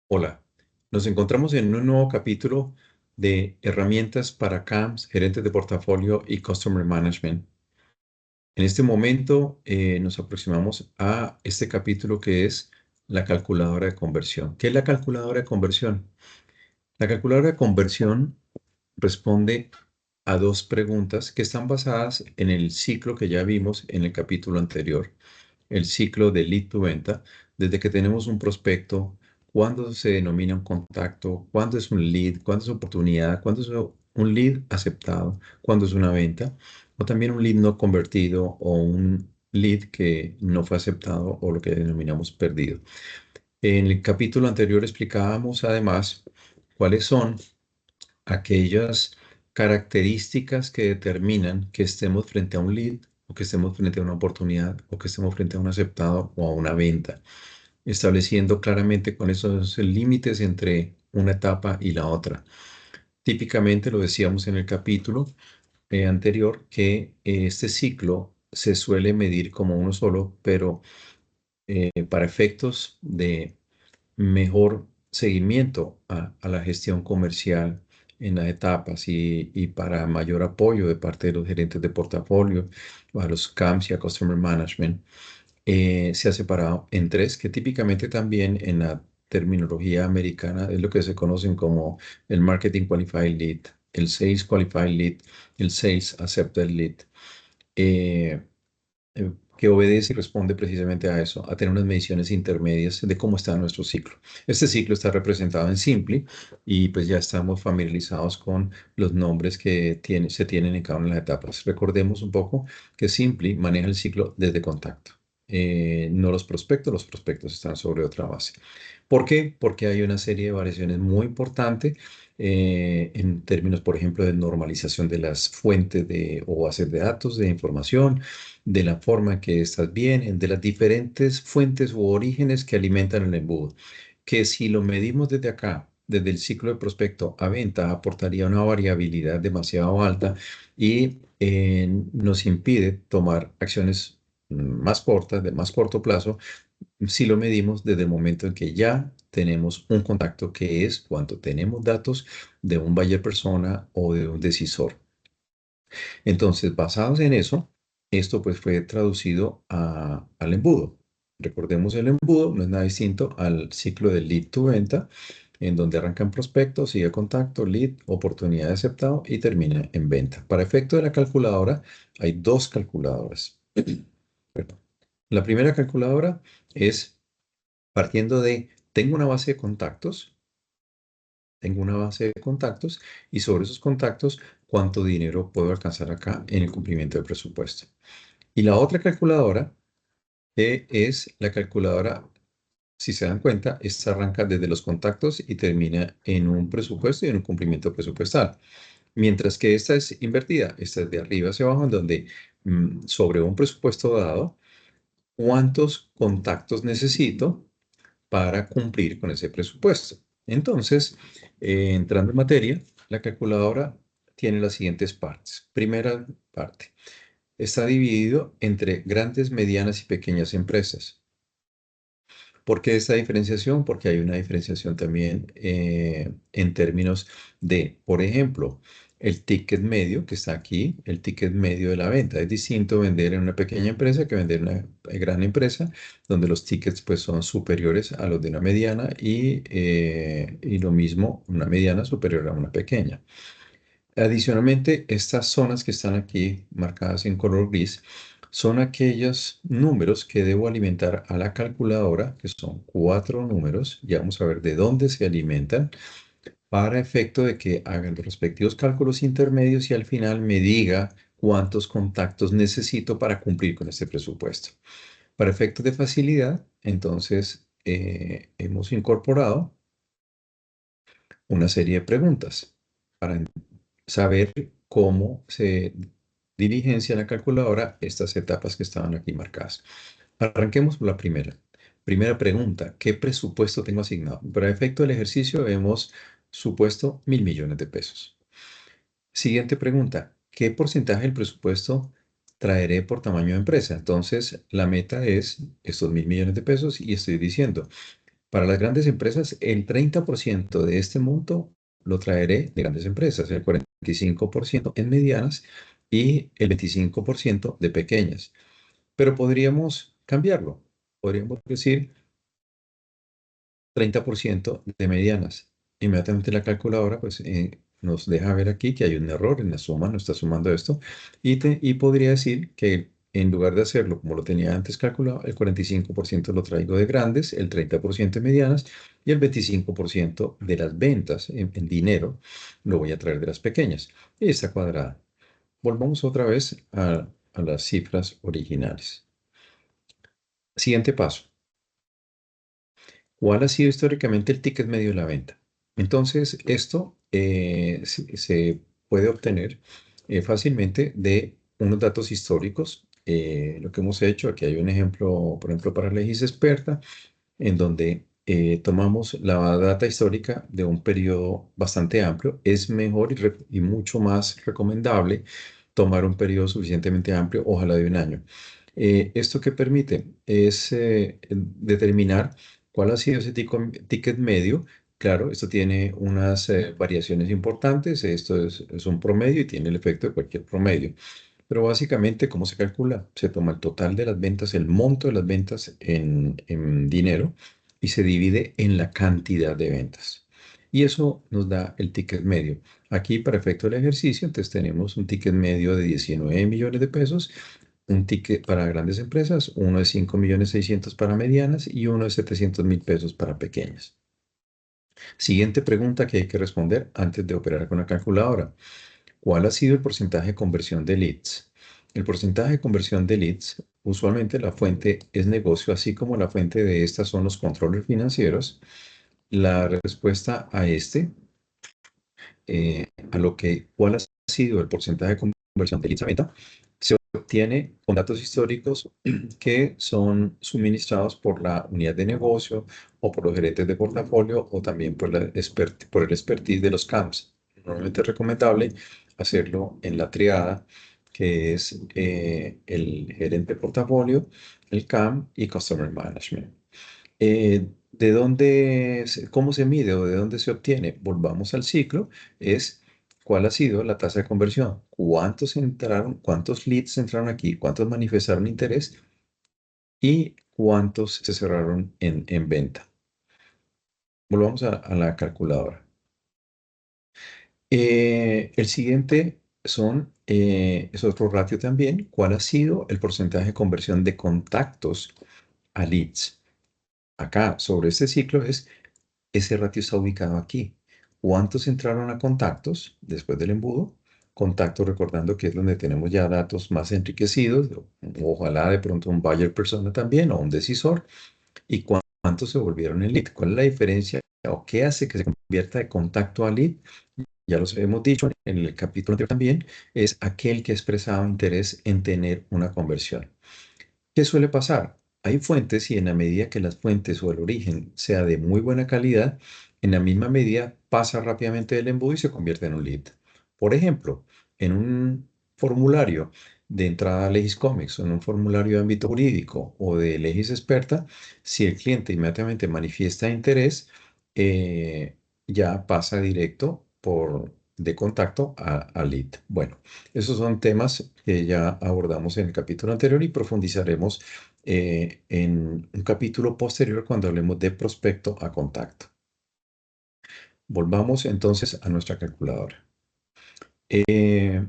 Hola, nos encontramos en un nuevo capítulo de herramientas para CAMS, gerentes de portafolio y Customer Management. En este momento nos aproximamos a este capítulo que es la calculadora de conversión. ¿Qué es la calculadora de conversión? La calculadora de conversión responde a dos preguntas que están basadas en el ciclo que ya vimos en el capítulo anterior, el ciclo de lead to venta, desde que tenemos un prospecto, cuándo se denomina un contacto, cuándo es un lead, cuándo es oportunidad, cuándo es un lead aceptado, cuándo es una venta, o también un lead no convertido o un lead que no fue aceptado o lo que denominamos perdido. En el capítulo anterior explicábamos además cuáles son aquellas características que determinan que estemos frente a un lead o que estemos frente a una oportunidad o que estemos frente a un aceptado o a una venta, estableciendo claramente con esos límites entre una etapa y la otra. Típicamente lo decíamos en el capítulo anterior que este ciclo se suele medir como uno solo, pero para efectos de mejor seguimiento a la gestión comercial en las etapas y para mayor apoyo de parte de los gerentes de portafolio, a los CAMS y a Customer Management, se ha separado en tres, que típicamente también en la terminología americana es lo que se conocen como el Marketing Qualified Lead, el Sales Qualified Lead, el Sales Accepted Lead. Eh, que obedece y responde precisamente a eso, a tener unas mediciones intermedias de cómo está nuestro ciclo. Este ciclo está representado en Simply y pues ya estamos familiarizados con los nombres que se tienen en cada una de las etapas. Recordemos un poco que Simply maneja el ciclo desde contacto. No los prospectos están sobre otra base. ¿Por qué? Porque hay una serie de variaciones muy importantes en términos, por ejemplo, de normalización de las fuentes o bases de datos de información, de la forma en que estas vienen, de las diferentes fuentes u orígenes que alimentan el embudo, que si lo medimos desde acá, desde el ciclo de prospecto a venta, aportaría una variabilidad demasiado alta y nos impide tomar acciones más cortas, de más corto plazo, si lo medimos desde el momento en que ya tenemos un contacto, que es cuando tenemos datos de un buyer persona o de un decisor. Entonces, basados en eso, esto pues fue traducido al embudo. Recordemos, el embudo no es nada distinto al ciclo del lead to venta, en donde arranca en prospecto, sigue contacto, lead, oportunidad de aceptado y termina en venta. Para efecto de la calculadora, hay dos calculadoras. Perdón. La primera calculadora es partiendo de, tengo una base de contactos y sobre esos contactos, cuánto dinero puedo alcanzar acá en el cumplimiento del presupuesto. Y la otra calculadora es la calculadora, si se dan cuenta, esta arranca desde los contactos y termina en un presupuesto y en un cumplimiento presupuestal. Mientras que esta es invertida, esta es de arriba hacia abajo, en donde sobre un presupuesto dado, ¿cuántos contactos necesito para cumplir con ese presupuesto? Entonces, entrando en materia, la calculadora tiene las siguientes partes. Primera parte, está dividido entre grandes, medianas y pequeñas empresas. ¿Por qué esta diferenciación? Porque hay una diferenciación también en términos de, por ejemplo, el ticket medio que está aquí, el ticket medio de la venta. Es distinto vender en una pequeña empresa que vender en una gran empresa, donde los tickets pues son superiores a los de una mediana y lo mismo, una mediana superior a una pequeña. Adicionalmente, estas zonas que están aquí marcadas en color gris son aquellos números que debo alimentar a la calculadora, que son cuatro números, y vamos a ver de dónde se alimentan, para efecto de que hagan los respectivos cálculos intermedios y al final me diga cuántos contactos necesito para cumplir con este presupuesto. Para efectos de facilidad, entonces, hemos incorporado una serie de preguntas para saber cómo se diligencia la calculadora estas etapas que estaban aquí marcadas. Arranquemos por la primera. Primera pregunta, ¿qué presupuesto tengo asignado? Para efecto del ejercicio hemos supuesto 1.000 millones de pesos. Siguiente pregunta, ¿qué porcentaje del presupuesto traeré por tamaño de empresa? Entonces, la meta es estos 1.000 millones de pesos y estoy diciendo, Para las grandes empresas, el 30% de este monto lo traeré de grandes empresas, el 45% en medianas y el 25% de pequeñas. Pero podríamos cambiarlo. Podríamos decir 30% de medianas. Inmediatamente la calculadora pues, nos deja ver aquí que hay un error en la suma, no está sumando esto, y podría decir que en lugar de hacerlo como lo tenía antes calculado, el 45% lo traigo de grandes, el 30% de medianas y el 25% de las ventas en dinero lo voy a traer de las pequeñas. Y está cuadrada. Volvamos otra vez a las cifras originales. Siguiente paso. ¿Cuál ha sido históricamente el ticket medio de la venta? Entonces, esto se puede obtener fácilmente de unos datos históricos. Lo que hemos hecho, aquí hay un ejemplo, por ejemplo, para Legis Experta, en donde tomamos la data histórica de un periodo bastante amplio. Es mejor y mucho más recomendable tomar un periodo suficientemente amplio, ojalá de un año. ¿Esto qué permite? Es determinar cuál ha sido ese ticket medio. Claro, esto tiene unas variaciones importantes. Esto es un promedio y tiene el efecto de cualquier promedio. Pero básicamente, ¿cómo se calcula? Se toma el total de las ventas, el monto de las ventas en dinero y se divide en la cantidad de ventas. Y eso nos da el ticket medio. Aquí, para efecto del ejercicio, entonces tenemos un ticket medio de 19 millones de pesos, un ticket para grandes empresas, uno de 5.600.000 para medianas y uno de 700.000 pesos para pequeñas. Siguiente pregunta que hay que responder antes de operar con la calculadora. ¿Cuál ha sido el porcentaje de conversión de leads? El porcentaje de conversión de leads, usualmente la fuente es negocio, así como la fuente de estas son los controles financieros. La respuesta a cuál ha sido el porcentaje de conversión de leads a venta, se obtiene con datos históricos que son suministrados por la unidad de negocio o por los gerentes de portafolio o también por el expertise de los CAMs. Normalmente es recomendable hacerlo en la triada, que es el gerente de portafolio, el CAM y Customer Management. ¿De dónde, cómo se mide o de dónde se obtiene? Volvamos al ciclo, es cuál ha sido la tasa de conversión, cuántos entraron, cuántos leads entraron aquí, cuántos manifestaron interés y cuántos se cerraron en venta. Volvamos a la calculadora. El siguiente es otro ratio también, cuál ha sido el porcentaje de conversión de contactos a leads. Acá, sobre este ciclo, ese ratio está ubicado aquí. ¿Cuántos entraron a contactos después del embudo? Contactos, recordando que es donde tenemos ya datos más enriquecidos, ojalá de pronto un buyer persona también o un decisor. ¿Y cuántos se volvieron en lead? ¿Cuál es la diferencia o qué hace que se convierta de contacto a lead? Ya los hemos dicho en el capítulo anterior también, es aquel que ha expresado interés en tener una conversión. ¿Qué suele pasar? Hay fuentes y en la medida que las fuentes o el origen sea de muy buena calidad, en la misma medida pasa rápidamente del embudo y se convierte en un lead. Por ejemplo, en un formulario de entrada a Legis Comics o en un formulario de ámbito jurídico o de Legis Experta, si el cliente inmediatamente manifiesta interés, ya pasa directo de contacto a lead. Bueno. Esos son temas que ya abordamos en el capítulo anterior y profundizaremos en un capítulo posterior cuando hablemos de prospecto a contacto. Volvamos entonces a nuestra calculadora. Eh,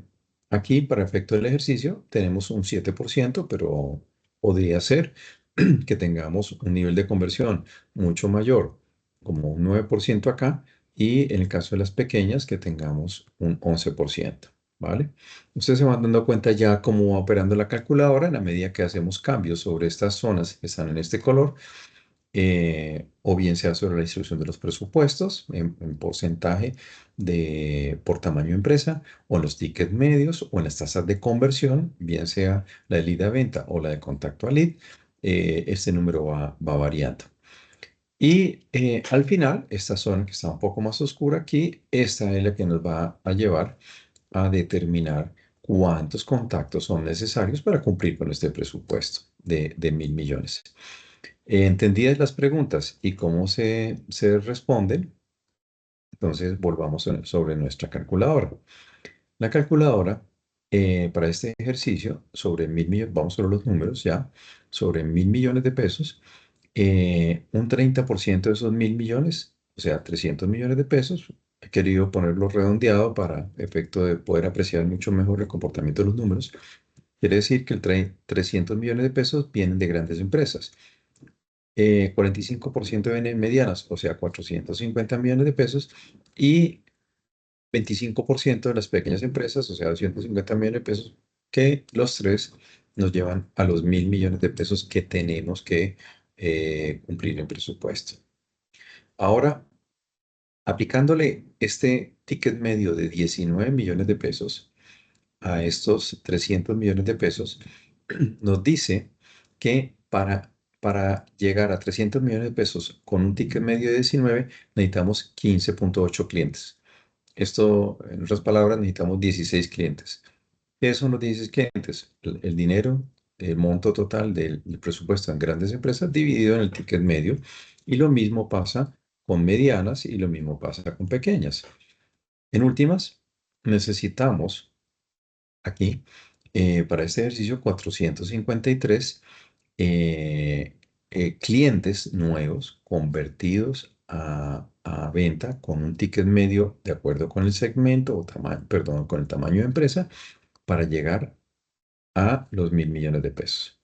Aquí, para efecto del ejercicio, tenemos un 7%, pero podría ser que tengamos un nivel de conversión mucho mayor, como un 9% acá, y en el caso de las pequeñas, que tengamos un 11%, ¿vale? Ustedes se van dando cuenta ya cómo va operando la calculadora a medida que hacemos cambios sobre estas zonas que están en este color, o bien sea sobre la distribución de los presupuestos en porcentaje por tamaño de empresa, o en los tickets medios, o en las tasas de conversión, bien sea la de lead a venta o la de contacto a lead, este número va variando. Y al final, esta zona que está un poco más oscura aquí, esta es la que nos va a llevar a determinar cuántos contactos son necesarios para cumplir con este presupuesto de 1.000 millones. Entendidas las preguntas y cómo se responden, entonces volvamos sobre nuestra calculadora. La calculadora, para este ejercicio, sobre 1.000 millones, vamos sobre los números ya, sobre 1.000 millones de pesos, un 30% de esos 1.000 millones, o sea, 300 millones de pesos, he querido ponerlo redondeado para efecto de poder apreciar mucho mejor el comportamiento de los números. Quiere decir que 300 millones de pesos vienen de grandes empresas. 45% vienen de medianas, o sea, 450 millones de pesos, y 25% de las pequeñas empresas, o sea, 250 millones de pesos, que los tres nos llevan a los 1.000 millones de pesos que tenemos que cumplir en presupuesto. Ahora, aplicándole este ticket medio de 19 millones de pesos a estos 300 millones de pesos, nos dice que para llegar a 300 millones de pesos con un ticket medio de 19, necesitamos 15.8 clientes. Esto, en otras palabras, necesitamos 16 clientes. ¿Qué son los 16 clientes? El dinero, el monto total del presupuesto en grandes empresas dividido en el ticket medio. Y lo mismo pasa con medianas y lo mismo pasa con pequeñas. En últimas, necesitamos aquí, para este ejercicio, 453 clientes nuevos convertidos a venta con un ticket medio de acuerdo con el segmento o tamaño, perdón, con el tamaño de empresa para llegar a los 1.000 millones de pesos.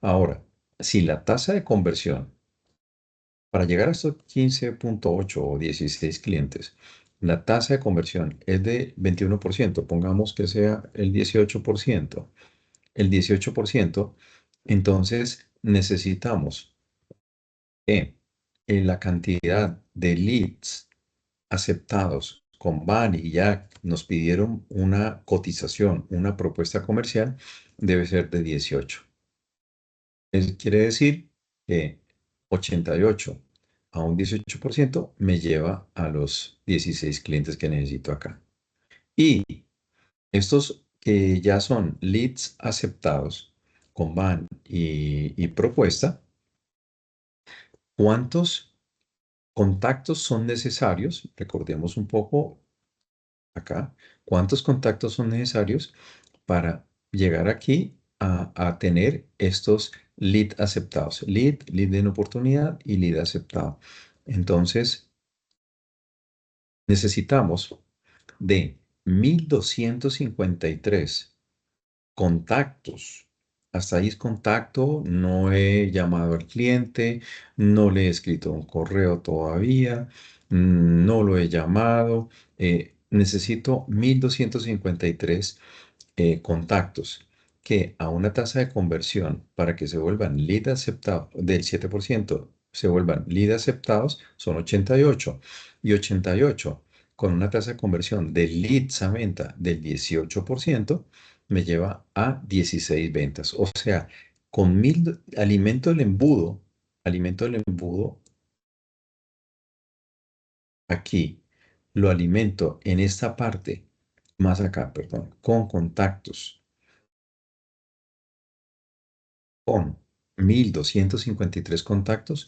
Ahora, si la tasa de conversión para llegar a estos 15.8 o 16 clientes, la tasa de conversión es de 21%, pongamos que sea el 18%, entonces necesitamos que la cantidad de leads aceptados con Van y Jack nos pidieron una cotización, una propuesta comercial, debe ser de 18. Quiere decir que 88 a un 18% me lleva a los 16 clientes que necesito acá. Y estos que ya son leads aceptados con Van y propuesta, ¿cuántos contactos son necesarios? Recordemos un poco acá, ¿cuántos contactos son necesarios para llegar aquí a tener estos lead aceptados? Lead en oportunidad y lead aceptado. Entonces, necesitamos de 1.253 contactos. Hasta ahí es contacto, no he llamado al cliente, no le he escrito un correo todavía, no lo he llamado. Necesito 1.253 contactos que a una tasa de conversión para que se vuelvan lead aceptados del 7%, se vuelvan lead aceptados, son 88. Y 88 con una tasa de conversión de leads a venta del 18% me lleva a 16 ventas. O sea, con 1.000, alimento el embudo aquí, lo alimento en esta parte, más acá, perdón, con contactos, con 1.253 contactos,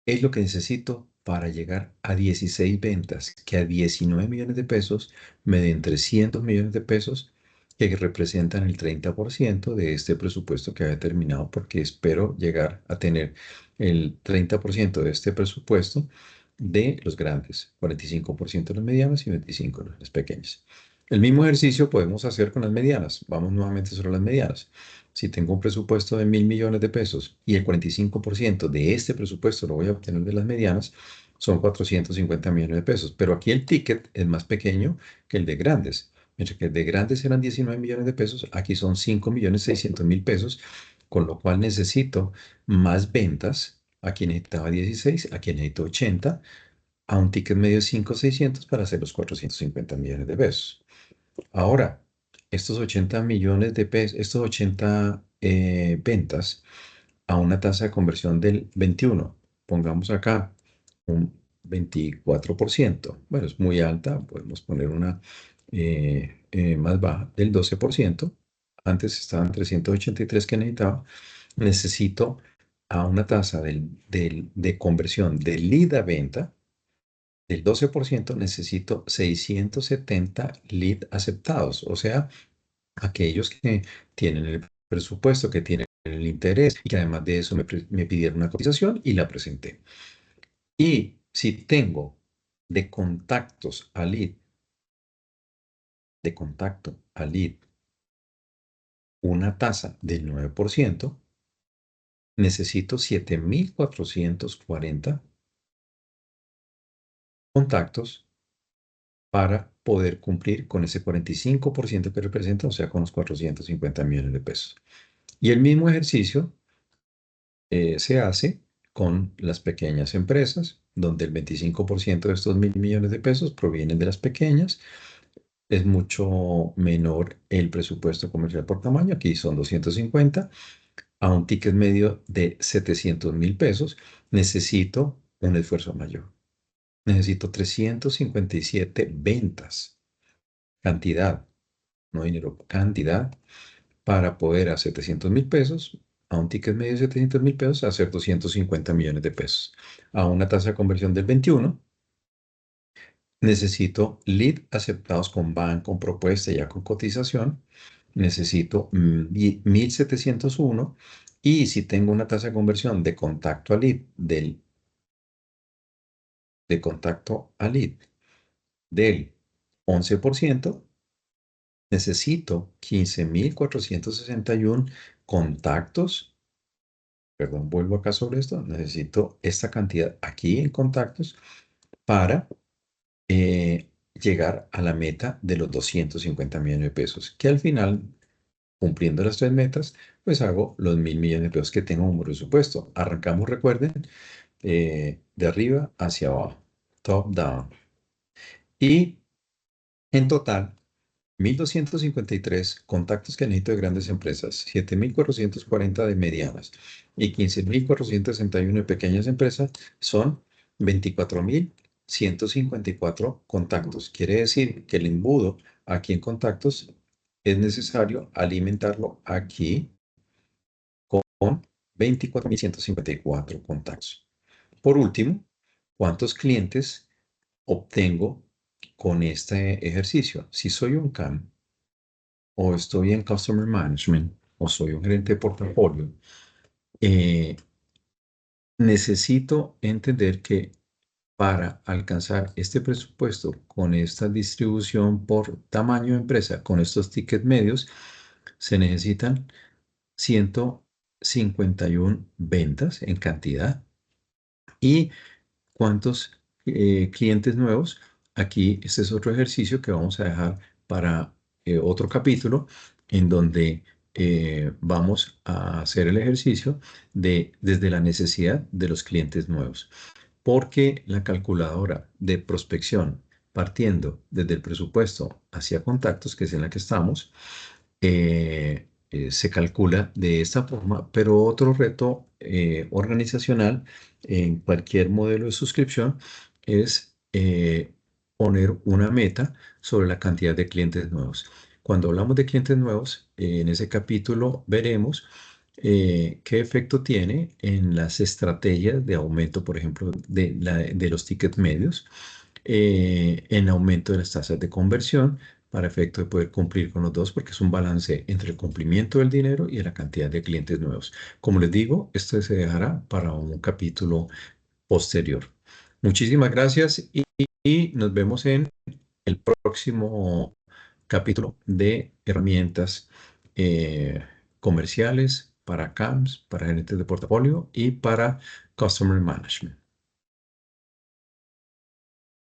es lo que necesito para llegar a 16 ventas, que a 19 millones de pesos me den 300 millones de pesos, que representan el 30% de este presupuesto que había terminado, porque espero llegar a tener el 30% de este presupuesto de los grandes, 45% de los medianos y 25% de las pequeñas. El mismo ejercicio podemos hacer con las medianas. Vamos nuevamente sobre las medianas. Si tengo un presupuesto de 1.000 millones de pesos y el 45% de este presupuesto lo voy a obtener de las medianas, son 450 millones de pesos. Pero aquí el ticket es más pequeño que el de grandes. Mientras que el de grandes eran 19 millones de pesos, aquí son 5.600.000 pesos, con lo cual necesito más ventas. Aquí necesitaba 16, aquí necesito 80, a un ticket medio de 5.600 para hacer los 450 millones de pesos. Ahora, estos 80 millones de pesos, estos 80 ventas a una tasa de conversión del 21, pongamos acá un 24%. Bueno, es muy alta, podemos poner una más baja, del 12%. Antes estaban 383 que necesitaba. Necesito a una tasa de conversión de lead a venta del 12%, necesito 670 lead aceptados, o sea, aquellos que tienen el presupuesto, que tienen el interés y que además de eso me pidieron una cotización y la presenté. Y si tengo de contactos a lead, de contacto a lead, una tasa del 9%, necesito 7.440 contactos para poder cumplir con ese 45% que representa, o sea, con los 450 millones de pesos. Y el mismo ejercicio se hace con las pequeñas empresas, donde el 25% de estos 1.000 millones de pesos provienen de las pequeñas. Es mucho menor el presupuesto comercial por tamaño, aquí son 250, a un ticket medio de 700.000 pesos, necesito un esfuerzo mayor. Necesito 357 ventas, cantidad, no dinero, cantidad, para poder a 700.000 pesos, a un ticket medio de 700.000 pesos, hacer 250 millones de pesos. A una tasa de conversión del 21, necesito lead aceptados con BAN, con propuesta, ya con cotización. Necesito 1.701. Y si tengo una tasa de conversión de contacto a lead, de contacto a lead del 11%, necesito 15.461 contactos. Perdón, vuelvo acá sobre esto. Necesito esta cantidad aquí en contactos para llegar a la meta de los 250 millones de pesos, que al final, cumpliendo las tres metas, pues hago los 1.000 millones de pesos que tengo como presupuesto. Arrancamos, recuerden, de arriba hacia abajo, top down. Y en total, 1.253 contactos que necesito de grandes empresas, 7.440 de medianas y 15.461 de pequeñas empresas son 24.154 contactos. Quiere decir que el embudo aquí en contactos es necesario alimentarlo aquí con 24.154 contactos. Por último, ¿cuántos clientes obtengo con este ejercicio? Si soy un CAM, o estoy en Customer Management, o soy un gerente de portafolio, necesito entender que para alcanzar este presupuesto con esta distribución por tamaño de empresa, con estos tickets medios, se necesitan 151 ventas en cantidad. ¿Y cuántos clientes nuevos? Aquí este es otro ejercicio que vamos a dejar para otro capítulo en donde vamos a hacer el ejercicio de desde la necesidad de los clientes nuevos. Porque la calculadora de prospección, partiendo desde el presupuesto hacia contactos, que es en la que estamos, se calcula de esta forma, pero otro reto organizacional en cualquier modelo de suscripción es poner una meta sobre la cantidad de clientes nuevos. Cuando hablamos de clientes nuevos, en ese capítulo veremos qué efecto tiene en las estrategias de aumento, por ejemplo, de los tickets medios, en aumento de las tasas de conversión, para efecto de poder cumplir con los dos, porque es un balance entre el cumplimiento del dinero y la cantidad de clientes nuevos. Como les digo, esto se dejará para un capítulo posterior. Muchísimas gracias y nos vemos en el próximo capítulo de herramientas comerciales para CAMS, para gerentes de portafolio y para Customer Management.